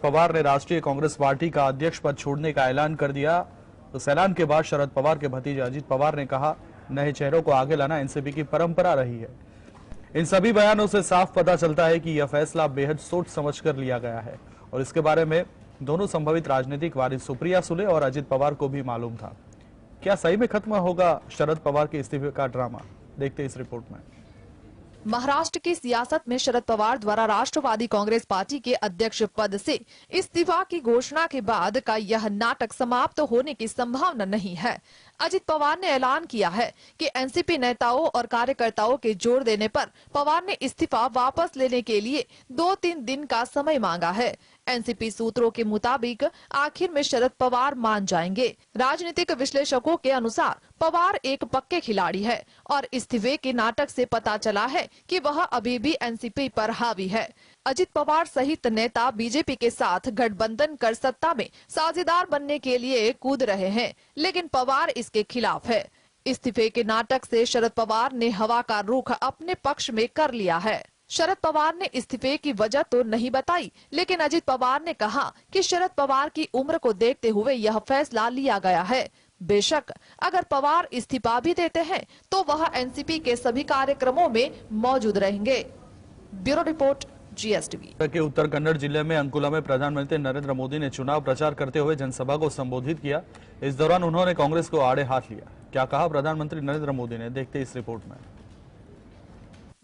पवार ने राष्ट्रीय कांग्रेस पार्टी का अध्यक्ष पद छोड़ने का ऐलान कर दिया। तो इस ऐलान के बाद शरद पवार के भतीजे अजित पवार ने कहा, नए चेहरों को आगे लाना एनसीपी की परंपरा रही है। इन सभी बयानों से साफ पता चलता है कि यह फैसला बेहद सोच समझकर लिया गया है और इसके बारे में दोनों संभावित राजनीतिक वारिस सुप्रिया सुले और अजित पवार को भी मालूम था। क्या सही में खत्म होगा शरद पवार के इस्तीफे का ड्रामा? देखते इस रिपोर्ट में। महाराष्ट्र की सियासत में शरद पवार द्वारा राष्ट्रवादी कांग्रेस पार्टी के अध्यक्ष पद से इस्तीफा की घोषणा के बाद का यह नाटक समाप्त होने की संभावना नहीं है। अजित पवार ने ऐलान किया है कि एनसीपी नेताओं और कार्यकर्ताओं के जोर देने पर पवार ने इस्तीफा वापस लेने के लिए 2-3 दिन का समय मांगा है। एनसीपी सूत्रों के मुताबिक आखिर में शरद पवार मान जाएंगे। राजनीतिक विश्लेषकों के अनुसार पवार एक पक्के खिलाड़ी है और इस्तीफे के नाटक से पता चला है कि वह अभी भी एनसीपी पर हावी है। अजित पवार सहित नेता बीजेपी के साथ गठबंधन कर सत्ता में साझेदार बनने के लिए कूद रहे हैं, लेकिन पवार इसके खिलाफ है। इस्तीफे के नाटक से शरद पवार ने हवा का रुख अपने पक्ष में कर लिया है। शरद पवार ने इस्तीफे की वजह तो नहीं बताई, लेकिन अजित पवार ने कहा कि शरद पवार की उम्र को देखते हुए यह फैसला लिया गया है। बेशक अगर पवार इस्तीफा भी देते हैं तो वह एनसीपी के सभी कार्यक्रमों में मौजूद रहेंगे। Bureau report, GSTV। के उत्तर कन्नड़ जिले में अंकुला में प्रधानमंत्री नरेंद्र मोदी ने चुनाव प्रचार करते हुए जनसभा को संबोधित किया। इस दौरान उन्होंने कांग्रेस को आड़े हाथ लिया। क्या कहा प्रधानमंत्री नरेंद्र मोदी ने? देखते इस रिपोर्ट में।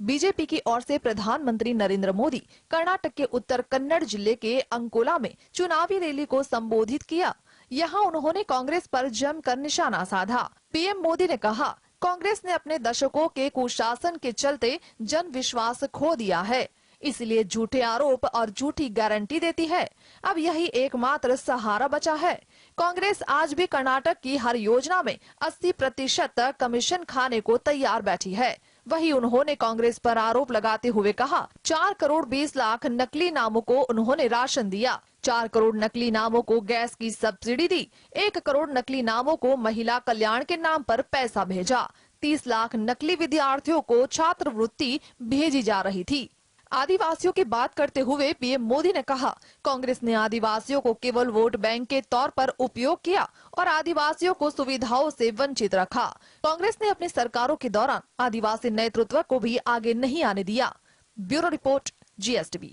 बीजेपी की ओर से प्रधानमंत्री नरेंद्र मोदी कर्नाटक के उत्तर कन्नड़ जिले के अंकोला में चुनावी रैली को संबोधित किया। यहां उन्होंने कांग्रेस पर जमकर निशाना साधा। पीएम मोदी ने कहा, कांग्रेस ने अपने दशकों के कुशासन के चलते जन विश्वास खो दिया है, इसलिए झूठे आरोप और झूठी गारंटी देती है। अब यही एकमात्र सहारा बचा है। कांग्रेस आज भी कर्नाटक की हर योजना में 80% कमीशन खाने को तैयार बैठी है। वही उन्होंने कांग्रेस पर आरोप लगाते हुए कहा, 4 करोड़ 20 लाख नकली नामों को उन्होंने राशन दिया, 4 करोड़ नकली नामों को गैस की सब्सिडी दी, 1 करोड़ नकली नामों को महिला कल्याण के नाम पर पैसा भेजा, 30 लाख नकली विद्यार्थियों को छात्रवृत्ति भेजी जा रही थी। आदिवासियों की बात करते हुए पीएम मोदी ने कहा, कांग्रेस ने आदिवासियों को केवल वोट बैंक के तौर पर उपयोग किया और आदिवासियों को सुविधाओं से वंचित रखा। कांग्रेस ने अपनी सरकारों के दौरान आदिवासी नेतृत्व को भी आगे नहीं आने दिया। Bureau report, GSTV।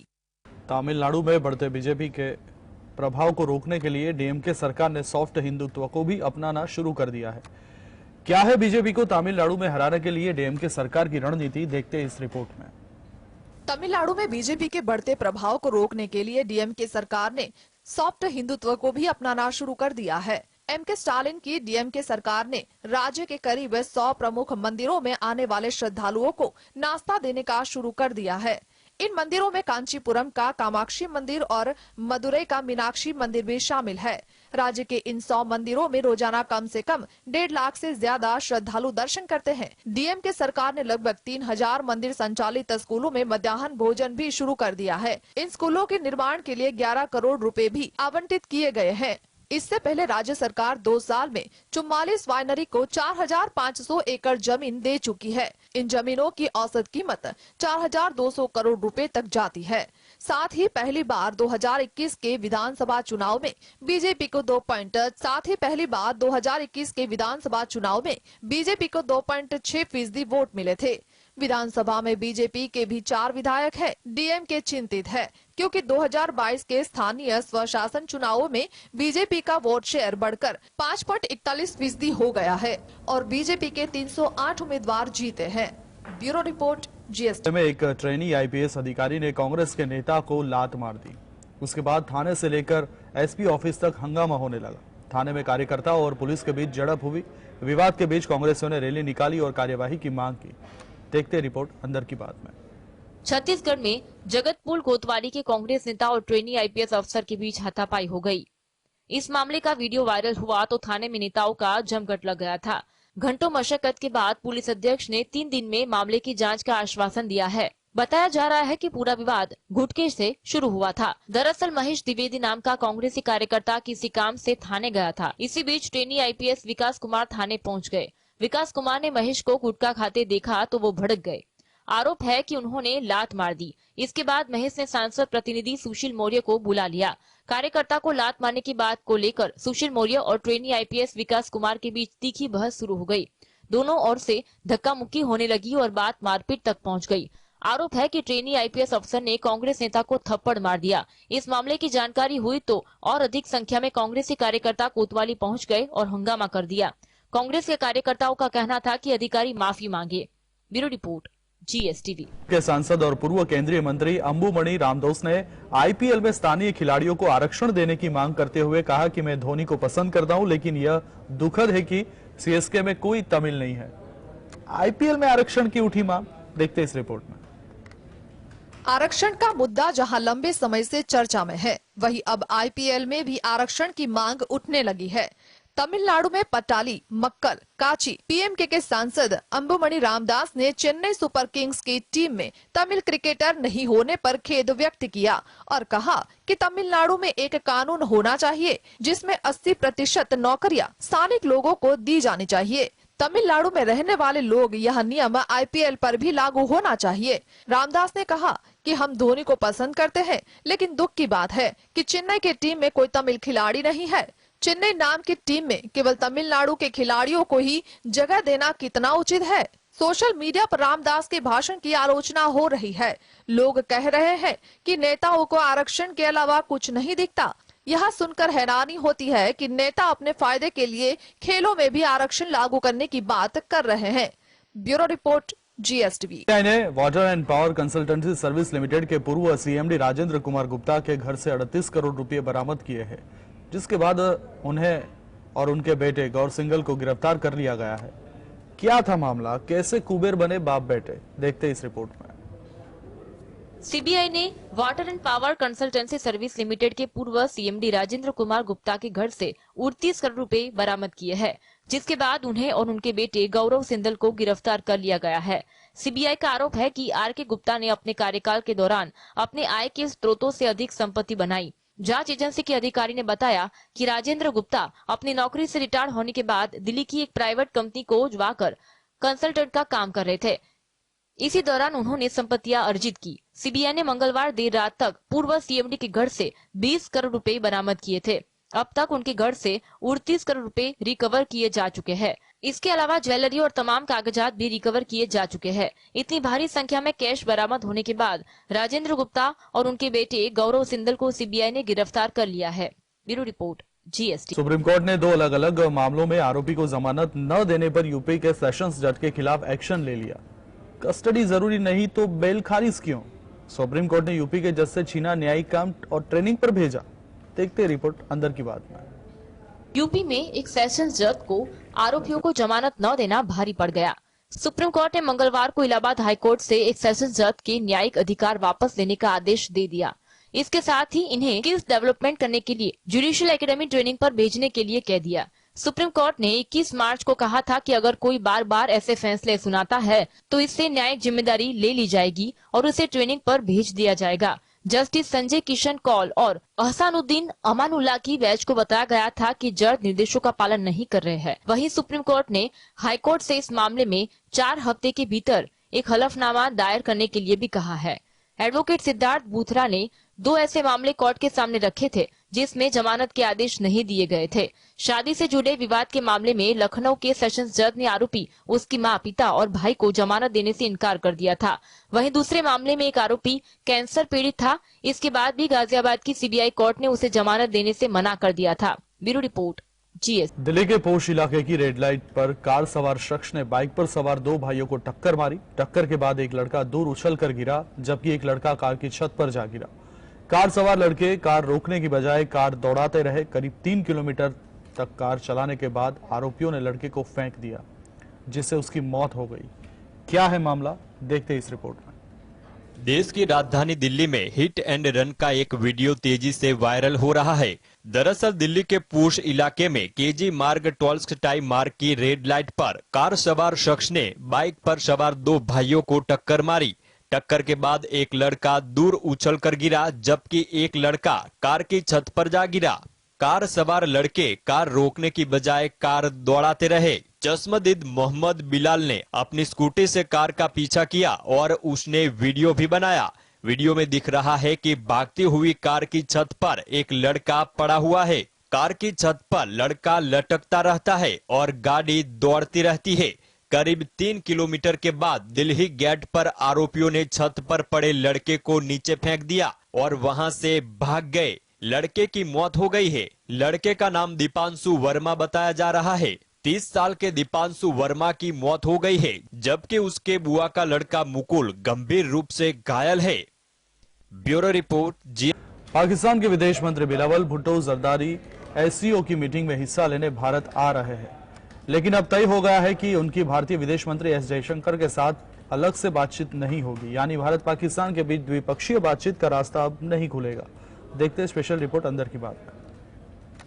तमिलनाडु में बढ़ते बीजेपी के प्रभाव को रोकने के लिए डीएमके सरकार ने सॉफ्ट हिंदुत्व को भी अपनाना शुरू कर दिया है। क्या है बीजेपी को तमिलनाडु में हराने के लिए डीएमके सरकार की रणनीति? देखते इस रिपोर्ट में। तमिलनाडु में बीजेपी के बढ़ते प्रभाव को रोकने के लिए डीएमके सरकार ने सॉफ्ट हिंदुत्व को भी अपनाना शुरू कर दिया है। एमके स्टालिन की डीएमके सरकार ने राज्य के करीब 100 प्रमुख मंदिरों में आने वाले श्रद्धालुओं को नाश्ता देने का शुरू कर दिया है। इन मंदिरों में कांचीपुरम का कामाक्षी मंदिर और मदुरई का मीनाक्षी मंदिर भी शामिल है। राज्य के इन 100 मंदिरों में रोजाना कम से कम 1.5 लाख से ज्यादा श्रद्धालु दर्शन करते हैं। डीएमके सरकार ने लगभग 3000 मंदिर संचालित स्कूलों में मध्याह्न भोजन भी शुरू कर दिया है। इन स्कूलों के निर्माण के लिए 11 करोड़ रुपए भी आवंटित किए गए हैं। इससे पहले राज्य सरकार 2 साल में 44 वाइनरी को 4500 एकड़ जमीन दे चुकी है। इन जमीनों की औसत कीमत 4200 करोड़ रुपए तक जाती है। साथ ही पहली बार 2021 के विधानसभा चुनाव में बीजेपी को 2.6% वोट मिले थे। विधानसभा में बीजेपी के भी 4 विधायक हैं। डीएमके चिंतित है क्योंकि 2022 के स्थानीय स्वशासन चुनावों में बीजेपी का वोट शेयर बढ़कर 5.41% हो गया है और बीजेपी के 308 उम्मीदवार जीते हैं। Bureau report, GSTV। में एक ट्रेनी आईपीएस अधिकारी ने कांग्रेस के नेता को लात मार दी। उसके बाद थाने से लेकर एसपी ऑफिस तक हंगामा होने लगा। थाने में कार्यकर्ताओं और पुलिस के बीच झड़प हुई। विवाद के बीच कांग्रेसियों ने रैली निकाली और कार्यवाही की मांग की। देखते रिपोर्ट अंदर की बात में। छत्तीसगढ़ में जगतपुर कोतवाली के कांग्रेस नेता और ट्रेनी आईपीएस अफसर के बीच हाथापाई हो गई। इस मामले का वीडियो वायरल हुआ तो थाने में नेताओं का जमघट लग गया था। घंटों मशक्कत के बाद पुलिस अध्यक्ष ने 3 दिन में मामले की जांच का आश्वासन दिया है। बताया जा रहा है कि पूरा विवाद गुटखे से शुरू हुआ था। दरअसल महेश द्विवेदी नाम का कांग्रेसी कार्यकर्ता किसी काम से थाने गया था। इसी बीच ट्रेनी आईपीएस विकास कुमार थाने पहुंच गए। विकास कुमार ने महेश को गुटखा खाते देखा तो वो भड़क गए। आरोप है कि उन्होंने लात मार दी। इसके बाद महेश ने सांसद प्रतिनिधि सुशील मौर्य को बुला लिया। कार्यकर्ता को लात मारने की बात को लेकर सुशील मौर्य और ट्रेनी आईपीएस विकास कुमार के बीच तीखी बहस शुरू हो गई। दोनों ओर से धक्का मुक्की होने लगी और बात मारपीट तक पहुंच गई। आरोप है कि ट्रेनी आईपीएस अफसर ने कांग्रेस नेता को थप्पड़ मार दिया। इस मामले की जानकारी हुई तो और अधिक संख्या में कांग्रेसी कार्यकर्ता कोतवाली पहुंच गए और हंगामा कर दिया। कांग्रेस के कार्यकर्ताओं का कहना था कि अधिकारी माफी मांगे। Bureau report, GSTV। के सांसद और पूर्व केंद्रीय मंत्री अंबुमणि रामदोस ने आईपीएल में स्थानीय खिलाड़ियों को आरक्षण देने की मांग करते हुए कहा कि मैं धोनी को पसंद करता हूं, लेकिन यह दुखद है कि सीएसके में कोई तमिल नहीं है। आईपीएल में आरक्षण की उठी मांग, देखते इस रिपोर्ट में। आरक्षण का मुद्दा जहां लंबे समय से चर्चा में है, वहीं अब आईपीएल में भी आरक्षण की मांग उठने लगी है। तमिलनाडु में पटाली, मक्कल, काची पीएमके के सांसद अंबुमणि रामदास ने चेन्नई सुपर किंग्स की टीम में तमिल क्रिकेटर नहीं होने पर खेद व्यक्त किया और कहा कि तमिलनाडु में एक कानून होना चाहिए जिसमें 80% नौकरियां स्थानिक लोगों को दी जानी चाहिए। तमिलनाडु में रहने वाले लोग यह नियम आईपीएल पर भी लागू होना चाहिए। रामदास ने कहा कि हम धोनी को पसंद करते हैं, लेकिन दुख की बात है कि चेन्नई की टीम में कोई तमिल खिलाड़ी नहीं है। चेन्नई नाम की टीम में केवल तमिलनाडु के खिलाड़ियों को ही जगह देना कितना उचित है। सोशल मीडिया पर रामदास के भाषण की आलोचना हो रही है। लोग कह रहे हैं कि नेताओं को आरक्षण के अलावा कुछ नहीं दिखता। यह सुनकर हैरानी होती है कि नेता अपने फायदे के लिए खेलों में भी आरक्षण लागू करने की बात कर रहे हैं। Bureau report, GSTV। ने water and power consultancy service limited के पूर्व सीएमडी राजेंद्र कुमार गुप्ता के घर से 38 करोड़ रुपए बरामद किए हैं, जिसके बाद उन्हें और उनके बेटे गौर सिंघल को गिरफ्तार कर लिया गया है। क्या था मामला, कैसे कुबेर बने बाप बेटे, देखते इस रिपोर्ट में। सीबीआई ने water and power consultancy service limited के पूर्व सीएमडी राजेंद्र कुमार गुप्ता के घर से 38 करोड़ रुपए बरामद किए हैं, जिसके बाद उन्हें और उनके बेटे गौरव सिंघल को गिरफ्तार कर लिया गया है। सीबीआई का आरोप है कि आरके गुप्ता ने अपने कार्यकाल के दौरान अपने आय के स्रोतों से अधिक संपत्ति बनाई। जांच एजेंसी के अधिकारी ने बताया कि राजेंद्र गुप्ता अपनी नौकरी से रिटायर होने के बाद दिल्ली की एक प्राइवेट कंपनी को जुड़वाकर कंसल्टेंट का काम कर रहे थे। इसी दौरान उन्होंने संपत्तियां अर्जित की। सीबीआई ने मंगलवार देर रात तक पूर्व सीएमडी के घर से 20 करोड़ रुपए बरामद किए थे। अब तक उनके घर से 38 करोड़ रुपए रिकवर किए जा चुके हैं। इसके अलावा ज्वेलरी और तमाम कागजात भी रिकवर किए जा चुके हैं। इतनी भारी संख्या में कैश बरामद होने के बाद राजेंद्र गुप्ता और उनके बेटे गौरव सिंघल को सीबीआई ने गिरफ्तार कर लिया है। Bureau report, GSTV। Supreme court ने 2 अलग अलग मामलों में आरोपी को जमानत न देने पर यूपी के सेशंस जज के खिलाफ एक्शन ले लिया। कस्टडी जरूरी नहीं तो बेल खारिज क्यों? सुप्रीम कोर्ट ने यूपी के जज से छीना न्यायिक काम और ट्रेनिंग पर भेजा। देखते रिपोर्ट अंदर की बात में। यूपी में एक सेशंस जज को आरोपियों को जमानत न देना भारी पड़ गया। सुप्रीम कोर्ट ने मंगलवार को इलाहाबाद हाईकोर्ट से एक सेशंस जज के न्यायिक अधिकार वापस लेने का आदेश दे दिया। इसके साथ ही इन्हें स्किल्स डेवलपमेंट करने के लिए जुडिशियल एकेडमी ट्रेनिंग पर भेजने के लिए कह दिया। सुप्रीम कोर्ट ने 21 मार्च को कहा था कि अगर कोई बार बार ऐसे फैसले सुनाता है तो इससे न्यायिक जिम्मेदारी ले ली जाएगी और उसे ट्रेनिंग पर भेज दिया जाएगा। जस्टिस संजय किशन कौल और अहसानुद्दीन अमानुल्लाह की बेंच को बताया गया था कि जज निर्देशों का पालन नहीं कर रहे हैं। वहीं सुप्रीम कोर्ट ने हाईकोर्ट से इस मामले में 4 हफ्ते के भीतर एक हलफनामा दायर करने के लिए भी कहा है। एडवोकेट सिद्धार्थ बूथरा ने 2 ऐसे मामले कोर्ट के सामने रखे थे जिसमें जमानत के आदेश नहीं दिए गए थे। शादी से जुड़े विवाद के मामले में लखनऊ के सेशंस जज ने आरोपी, उसकी मां, पिता और भाई को जमानत देने से इनकार कर दिया था। वहीं दूसरे मामले में एक आरोपी कैंसर पीड़ित था। इसके बाद भी गाजियाबाद की सीबीआई कोर्ट ने उसे जमानत देने से मना कर दिया था। Bureau report, GSTV। दिल्ली के पोश इलाके की रेड लाइट पर कार सवार शख्स ने बाइक पर सवार 2 भाइयों को टक्कर मारी। टक्कर के बाद एक लड़का दूर उछलकर गिरा, जबकि एक लड़का कार की छत पर जा गिरा। कार सवार लड़के कार रोकने की बजाय कार दौड़ाते रहे। करीब 3 किलोमीटर तक कार चलाने के बाद आरोपियों ने लड़के को फेंक दिया, जिससे उसकी मौत हो गई। क्या है मामला, देखते इस रिपोर्ट में। देश की राजधानी दिल्ली में हिट एंड रन का एक वीडियो तेजी से वायरल हो रहा है। दरअसल दिल्ली के पूर्श इलाके में केजी मार्ग टोल्स्टाई मार्ग की रेड लाइट पर कार सवार शख्स ने बाइक पर सवार 2 भाइयों को टक्कर मारी। टक्कर के बाद एक लड़का दूर उछलकर गिरा, जबकि एक लड़का कार की छत पर जा गिरा। कार सवार लड़के कार रोकने की बजाय कार दौड़ाते रहे। चश्मदीद मोहम्मद बिलाल ने अपनी स्कूटी से कार का पीछा किया और उसने वीडियो भी बनाया। वीडियो में दिख रहा है कि भागती हुई कार की छत पर एक लड़का पड़ा हुआ है। कार की छत पर लड़का लटकता रहता है और गाड़ी दौड़ती रहती है। करीब 3 किलोमीटर के बाद दिल्ली गेट पर आरोपियों ने छत पर पड़े लड़के को नीचे फेंक दिया और वहां से भाग गए। लड़के की मौत हो गई है। लड़के का नाम दीपांशु वर्मा बताया जा रहा है। 30 साल के दीपांशु वर्मा की मौत हो गई है, जबकि उसके बुआ का लड़का मुकुल गंभीर रूप से घायल है। ब्यूरो रिपोर्ट जी। पाकिस्तान के विदेश मंत्री बिलावल भुट्टो जरदारी एससीओ की मीटिंग में हिस्सा लेने भारत आ रहे हैं, लेकिन अब तय हो गया है कि उनकी भारतीय विदेश मंत्री एस जयशंकर के साथ अलग से बातचीत नहीं होगी, यानी भारत पाकिस्तान के बीच द्विपक्षीय बातचीत का रास्ता अब नहीं खुलेगा। देखते हैं स्पेशल रिपोर्ट अंदर की बात।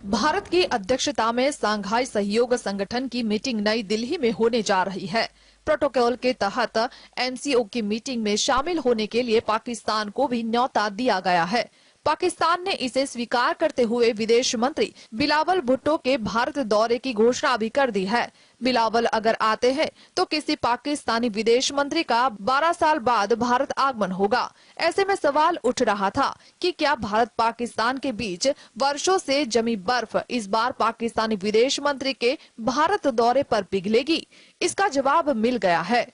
भारत की अध्यक्षता में सांघाई सहयोग संगठन की मीटिंग नई दिल्ली में होने जा रही है। प्रोटोकॉल के तहत एमसीओ की मीटिंग में शामिल होने के लिए पाकिस्तान को भी न्योता दिया गया है। पाकिस्तान ने इसे स्वीकार करते हुए विदेश मंत्री बिलावल भुट्टो के भारत दौरे की घोषणा भी कर दी है। बिलावल अगर आते हैं तो किसी पाकिस्तानी विदेश मंत्री का 12 साल बाद भारत आगमन होगा। ऐसे में सवाल उठ रहा था कि क्या भारत पाकिस्तान के बीच वर्षों से जमी बर्फ इस बार पाकिस्तानी विदेश मंत्री के भारत दौरे पर पिघलेगी? इसका जवाब मिल गया है।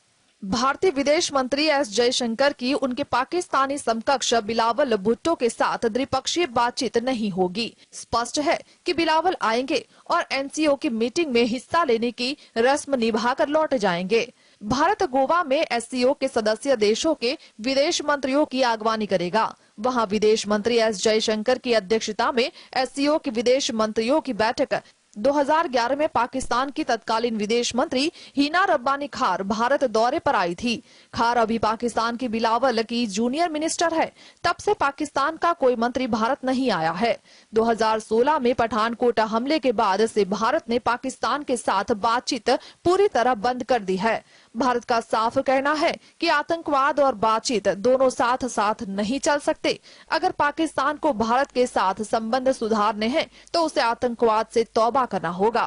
भारतीय विदेश मंत्री एस जयशंकर की उनके पाकिस्तानी समकक्ष बिलावल भुट्टो के साथ द्विपक्षीय बातचीत नहीं होगी। स्पष्ट है कि बिलावल आएंगे और एनसीओ की मीटिंग में हिस्सा लेने की रस्म निभाकर लौट जाएंगे। भारत गोवा में एससीओ के सदस्य देशों के विदेश मंत्रियों की अगवानी करेगा। वहां विदेश मंत्री एस जयशंकर की अध्यक्षता में एससीओ के विदेश मंत्रियों की बैठक 2011 में पाकिस्तान की तत्कालीन विदेश मंत्री हिना रब्बानी खार भारत दौरे पर आई थी। खार अभी पाकिस्तान की बिलावल की जूनियर मिनिस्टर है। तब से पाकिस्तान का कोई मंत्री भारत नहीं आया है। 2016 में पठानकोट हमले के बाद से भारत ने पाकिस्तान के साथ बातचीत पूरी तरह बंद कर दी है। भारत का साफ कहना है कि आतंकवाद और बातचीत दोनों साथ साथ नहीं चल सकते। अगर पाकिस्तान को भारत के साथ संबंध सुधारने हैं तो उसे आतंकवाद से तौबा करना होगा।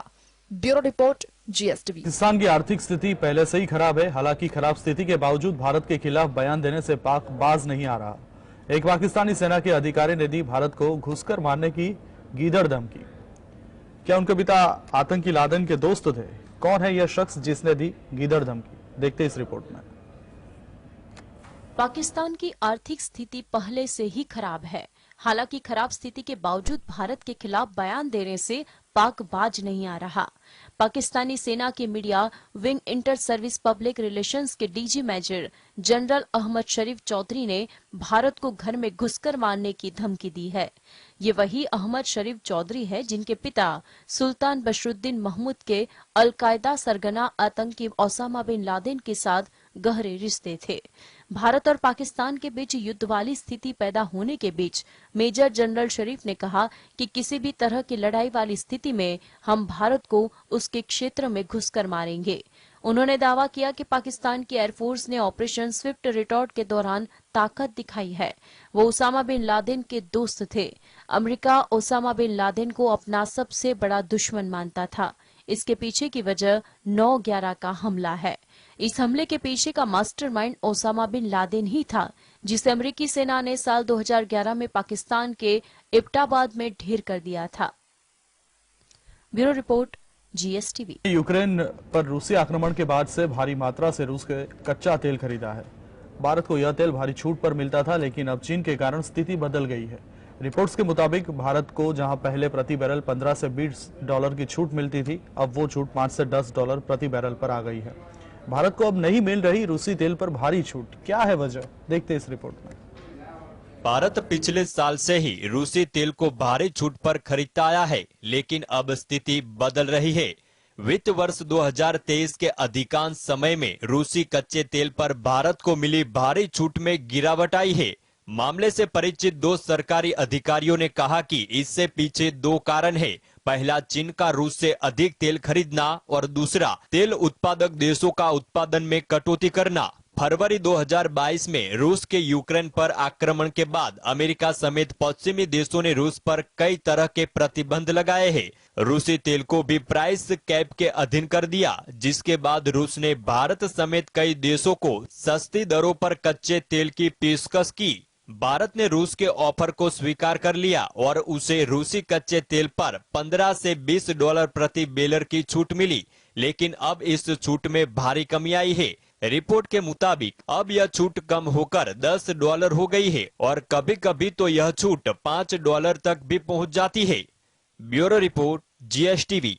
Bureau report GSTV. पाकिस्तान की आर्थिक स्थिति पहले से ही खराब है। हालांकि खराब स्थिति के बावजूद भारत के खिलाफ बयान देने से पाक बाज नहीं आ रहा। एक पाकिस्तानी सेना के अधिकारी ने दी भारत को घुसकर मारने की गीदड़ धमकी। क्या उनके पिता आतंकी लादेन के दोस्त थे? कौन है यह शख्स जिसने दी गीदड़ धमकी? देखते इस रिपोर्ट में। पाकिस्तान की आर्थिक स्थिति पहले से ही खराब है। हालांकि खराब स्थिति के बावजूद भारत के खिलाफ बयान देने से पाक बाज नहीं आ रहा। पाकिस्तानी सेना के media wing inter service public relations के डीजी मेजर जनरल अहमद शरीफ चौधरी ने भारत को घर में घुसकर मारने की धमकी दी है। ये वही अहमद शरीफ चौधरी है जिनके पिता सुल्तान बशरुद्दीन महमूद के अल-कायदा सरगना आतंकी ओसामा बिन लादेन के साथ गहरे रिश्ते थे। भारत और पाकिस्तान के बीच युद्ध वाली स्थिति पैदा होने के बीच मेजर जनरल शरीफ ने कहा कि किसी भी तरह की लड़ाई वाली स्थिति में हम भारत को उसके क्षेत्र में घुसकर मारेंगे। उन्होंने दावा किया कि पाकिस्तान की एयरफोर्स ने ऑपरेशन स्विफ्ट रिटॉर्ट के दौरान ताकत दिखाई है। वो ओसामा बिन लादेन के दोस्त थे। अमेरिका ओसामा बिन लादेन को अपना सबसे बड़ा दुश्मन मानता था। इसके पीछे की वजह 9/11 का हमला है। इस हमले के पीछे का मास्टरमाइंड ओसामा बिन लादेन ही था, जिसे अमेरिकी सेना ने साल 2011 में पाकिस्तान के एबटाबाद में ढेर कर दिया था। Bureau report GSTV. यूक्रेन पर रूसी आक्रमण के बाद से भारी मात्रा से रूस के कच्चा तेल खरीदा है। भारत को यह तेल भारी छूट पर मिलता था, लेकिन अब चीन के कारण स्थिति बदल गई है। रिपोर्ट्स के मुताबिक भारत को जहां पहले प्रति बैरल 15 से 20 डॉलर की छूट मिलती थी, अब वो छूट 5 से 10 डॉलर प्रति बैरल पर आ गई है। भारत को अब नहीं मिल रही रूसी तेल पर भारी छूट। क्या है वजह? देखते इस रिपोर्ट में। भारत पिछले साल से ही रूसी तेल को भारी छूट पर खरीदता आया है, लेकिन अब स्थिति बदल रही है। वित्त वर्ष 2023 के अधिकांश समय में रूसी कच्चे तेल पर भारत को मिली भारी छूट में गिरावट आई है। मामले से परिचित 2 सरकारी अधिकारियों ने कहा कि इससे पीछे 2 कारण है। पहला, चीन का रूस से अधिक तेल खरीदना और दूसरा, तेल उत्पादक देशों का उत्पादन में कटौती करना। फरवरी 2022 में रूस के यूक्रेन पर आक्रमण के बाद अमेरिका समेत पश्चिमी देशों ने रूस पर कई तरह के प्रतिबंध लगाए हैं। रूसी तेल को भी प्राइस कैप के अधीन कर दिया, जिसके बाद रूस ने भारत समेत कई देशों को सस्ती दरों पर कच्चे तेल की पेशकश की। भारत ने रूस के ऑफर को स्वीकार कर लिया और उसे रूसी कच्चे तेल पर 15 से 20 डॉलर प्रति बेलर की छूट मिली, लेकिन अब इस छूट में भारी कमी आई है। रिपोर्ट के मुताबिक अब यह छूट कम होकर 10 डॉलर हो गई है और कभी कभी तो यह छूट 5 डॉलर तक भी पहुंच जाती है। Bureau report, GSTV।